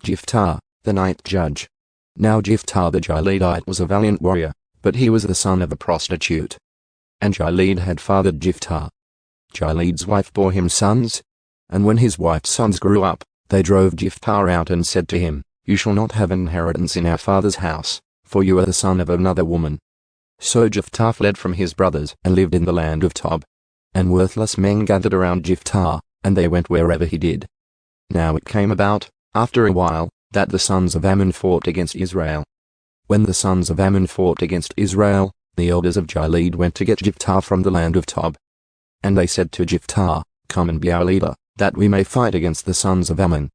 Jephthah, the ninth judge. Now Jephthah the Gileadite was a valiant warrior, but he was the son of a prostitute. And Gilead had fathered Jephthah. Gilead's wife bore him sons, and when his wife's sons grew up, they drove Jephthah out and said to him, "You shall not have inheritance in our father's house, for you are the son of another woman." So Jephthah fled from his brothers and lived in the land of Tob. And worthless men gathered around Jephthah, and they went wherever he did. Now it came about, after a while, that the sons of Ammon fought against Israel. When the sons of Ammon fought against Israel, the elders of Gilead went to get Jephthah from the land of Tob. And they said to Jephthah, "Come and be our leader, that we may fight against the sons of Ammon."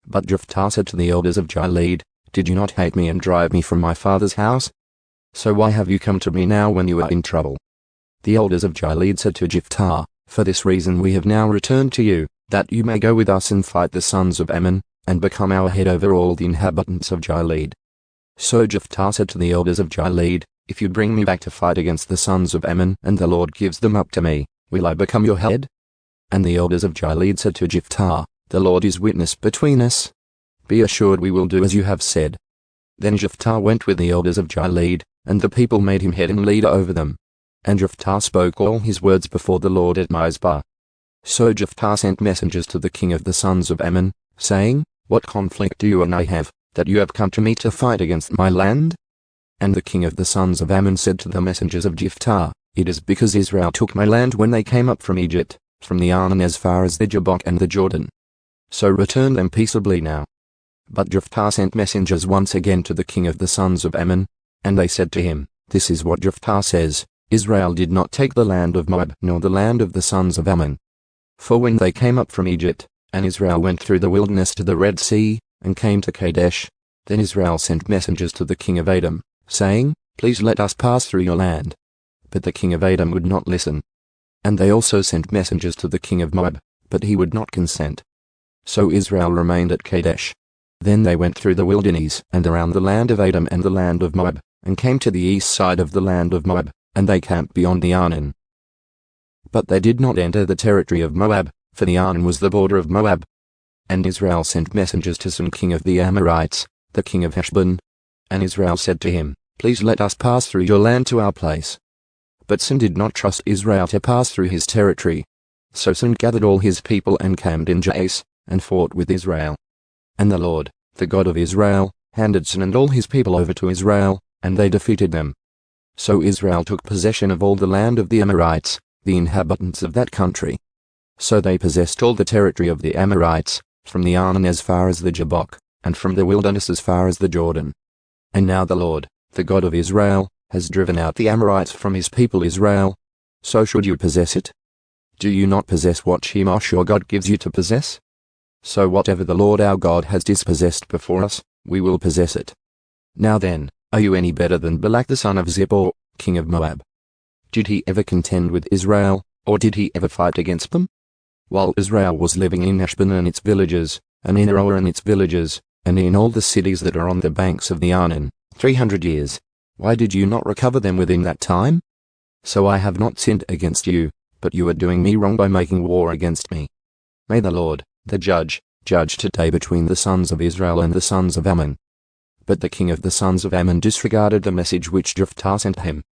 But Jephthah said to the elders of Gilead, "Did you not hate me and drive me from my father's house? So why have you come to me now when you are in trouble?" The elders of Gilead said to Jephthah, "For this reason we have now returned to you, that you may go with us and fight the sons of Ammon, and become our head over all the inhabitants of Gilead." So Jephthah said to the elders of Gilead, "If you bring me back to fight against the sons of Ammon and the Lord gives them up to me, will I become your head?" And the elders of Gilead said to Jephthah, "The Lord is witness between us. Be assured we will do as you have said." Then Jephthah went with the elders of Gilead, and the people made him head and leader over them. And Jephthah spoke all his words before the Lord at Mizpah. So Jephthah sent messengers to the king of the sons of Ammon, saying, "What conflict do you and I have, that you have come to me to fight against my land?" And the king of the sons of Ammon said to the messengers of Jephthah, "It is because Israel took my land when they came up from Egypt, from the Ammon as far as the Jabbok and the Jordan. So return them peaceably now." But Jephthah sent messengers once again to the king of the sons of Ammon, and they said to him, "This is what Jephthah says, Israel did not take the land of Moab nor the land of the sons of Ammon. For when they came up from Egypt, and Israel went through the wilderness to the Red Sea, and came to Kadesh, then Israel sent messengers to the king of Edom, saying, Please let us pass through your land. But the king of Edom would not listen. And they also sent messengers to the king of Moab, but he would not consent. So Israel remained at Kadesh. Then they went through the wilderness and around the land of Edom and the land of Moab, and came to the east side of the land of Moab, and they camped beyond the Arnon. But they did not enter the territory of Moab, for the Arnon was the border of Moab. And Israel sent messengers to Sihon king of the Amorites, the king of Heshbon. And Israel said to him, Please let us pass through your land to our place. But Sihon did not trust Israel to pass through his territory. So Sihon gathered all his people and camped in Jahaz, and fought with Israel. And the Lord, the God of Israel, handed Sihon and all his people over to Israel, and they defeated them. So Israel took possession of all the land of the Amorites, the inhabitants of that country. So they possessed all the territory of the Amorites, from the Arnon as far as the Jabbok, and from the wilderness as far as the Jordan. And now the Lord, the God of Israel, has driven out the Amorites from his people Israel. So should you possess it? Do you not possess what Chemosh your God gives you to possess? So whatever the Lord our God has dispossessed before us, we will possess it. Now then, are you any better than Balak the son of Zippor, king of Moab? Did he ever contend with Israel, or did he ever fight against them? While Israel was living in Heshbon and its villages, and in Aroer and its villages, and in all the cities that are on the banks of the Arnon, 300 years, why did you not recover them within that time? So I have not sinned against you, but you are doing me wrong by making war against me. May the Lord, the judge, judge today between the sons of Israel and the sons of Ammon. But the king of the sons of Ammon disregarded the message which Jephthah sent him.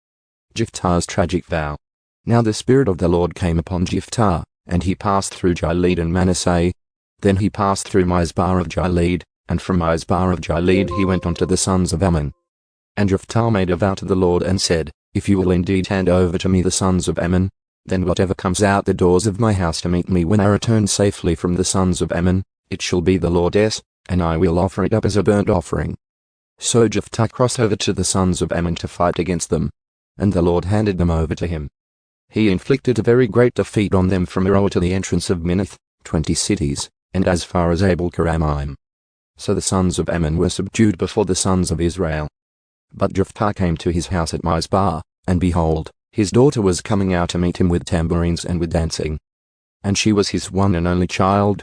Jephthah's tragic vow. Now the Spirit of the Lord came upon Jephthah, and he passed through Gilead and Manasseh. Then he passed through Mizpah of Gilead, and from Mizpah of Gilead he went on to the sons of Ammon. And Jephthah made a vow to the Lord and said, If you will indeed hand over to me the sons of Ammon, then whatever comes out the doors of my house to meet me when I return safely from the sons of Ammon, it shall be the Lord's, and I will offer it up as a burnt offering. So Jephthah crossed over to the sons of Ammon to fight against them, and the Lord handed them over to him. He inflicted a very great defeat on them from Aroer to the entrance of Minnith, 20 cities, and as far as Abel-Keramim. So the sons of Ammon were subdued before the sons of Israel. But Jephthah came to his house at Mizpah, and behold, his daughter was coming out to meet him with tambourines and with dancing. And she was his one and only child.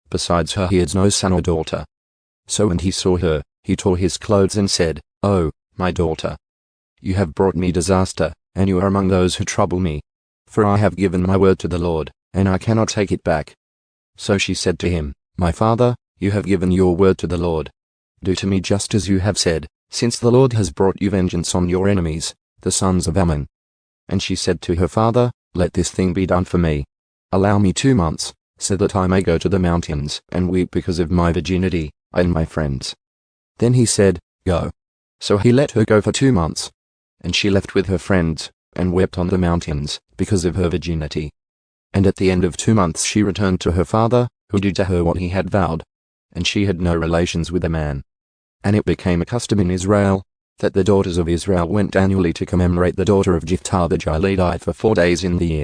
Besides her he had no son or daughter. So when he saw her, he tore his clothes and said, Oh, my daughter! You have brought me disaster, and you are among those who trouble me. For I have given my word to the Lord, and I cannot take it back. So she said to him, My father, you have given your word to the Lord. Do to me just as you have said, since the Lord has brought you vengeance on your enemies, the sons of Ammon. And she said to her father, Let this thing be done for me. Allow me 2 months, so that I may go to the mountains and weep because of my virginity, I and my friends. Then he said, Go. So he let her go for 2 months. And she left with her friends, and wept on the mountains, because of her virginity. And at the end of 2 months she returned to her father, who did to her what he had vowed. And she had no relations with a man. And it became a custom in Israel, that the daughters of Israel went annually to commemorate the daughter of Jephthah the Gileadite for 4 days in the year.